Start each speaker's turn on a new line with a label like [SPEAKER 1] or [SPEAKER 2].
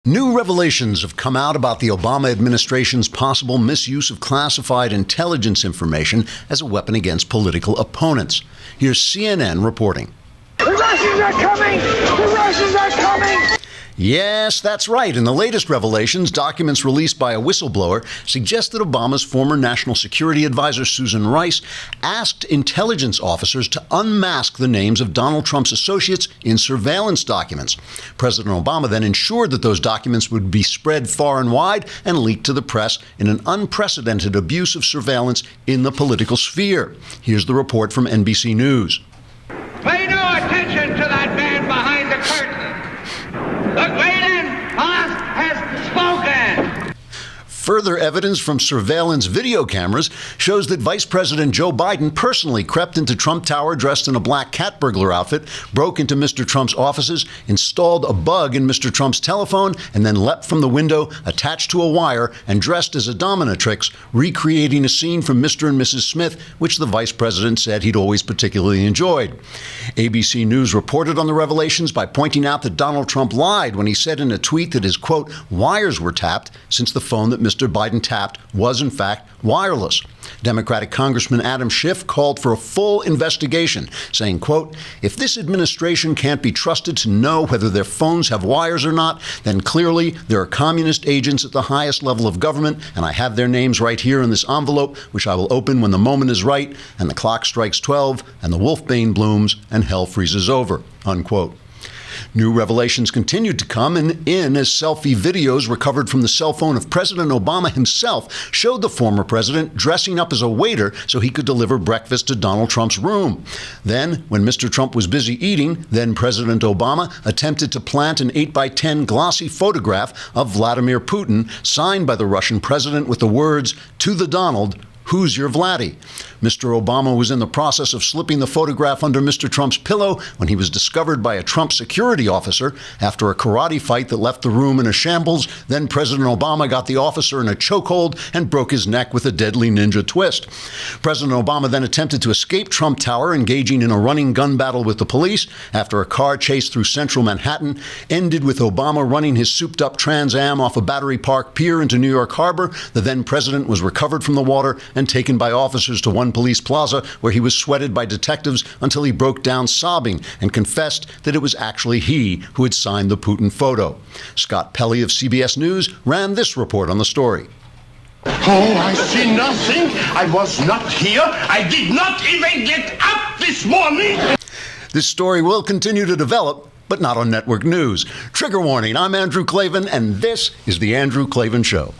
[SPEAKER 1] New revelations have come out about the Obama administration's possible misuse of classified intelligence information as a weapon against political opponents. Here's CNN reporting.
[SPEAKER 2] The Russians are coming! The Russians are coming!
[SPEAKER 1] Yes, that's right. In the latest revelations, documents released by a whistleblower suggest that Obama's former National Security Advisor, Susan Rice, asked intelligence officers to unmask the names of Donald Trump's associates in surveillance documents. President Obama then ensured that those documents would be spread far and wide and leaked to the press in an unprecedented abuse of surveillance in the political sphere. Here's the report from NBC News.
[SPEAKER 3] Pay no attention to that man behind the curtain. The great boss has spoken.
[SPEAKER 1] Further evidence from surveillance video cameras shows that Vice President Joe Biden personally crept into Trump Tower dressed in a black cat burglar outfit, broke into Mr. Trump's offices, installed a bug in Mr. Trump's telephone, and then leapt from the window, attached to a wire, and dressed as a dominatrix, recreating a scene from Mr. and Mrs. Smith, which the vice president said he'd always particularly enjoyed. ABC News reported on the revelations by pointing out that Donald Trump lied when he said in a tweet that his, quote, wires were tapped, since the phone that Mr. Biden tapped was, in fact, wireless. Democratic Congressman Adam Schiff called for a full investigation, saying, quote, if this administration can't be trusted to know whether their phones have wires or not, then clearly there are communist agents at the highest level of government, and I have their names right here in this envelope, which I will open when the moment is right, and the clock strikes 12, and the wolfbane blooms, and hell freezes over, unquote. New revelations continued to come in as selfie videos recovered from the cell phone of President Obama himself showed the former president dressing up as a waiter so he could deliver breakfast to Donald Trump's room. Then, when Mr. Trump was busy eating, then President Obama attempted to plant an 8x10 glossy photograph of Vladimir Putin signed by the Russian president with the words, "To the Donald, who's your Vladdy?" Mr. Obama was in the process of slipping the photograph under Mr. Trump's pillow when he was discovered by a Trump security officer after a karate fight that left the room in a shambles. Then President Obama got the officer in a chokehold and broke his neck with a deadly ninja twist. President Obama then attempted to escape Trump Tower, engaging in a running gun battle with the police after a car chase through central Manhattan ended with Obama running his souped-up Trans Am off a Battery Park pier into New York Harbor. The then president was recovered from the water and taken by officers to one police plaza where he was sweated by detectives until he broke down sobbing and confessed that it was actually he who had signed the Putin photo. Scott Pelley of CBS News ran this report on the story.
[SPEAKER 4] Oh, I see nothing. I was not here. I did not even get up this morning.
[SPEAKER 1] This story will continue to develop, but not on network news. Trigger warning, I'm Andrew Klavan, and this is The Andrew Klavan Show.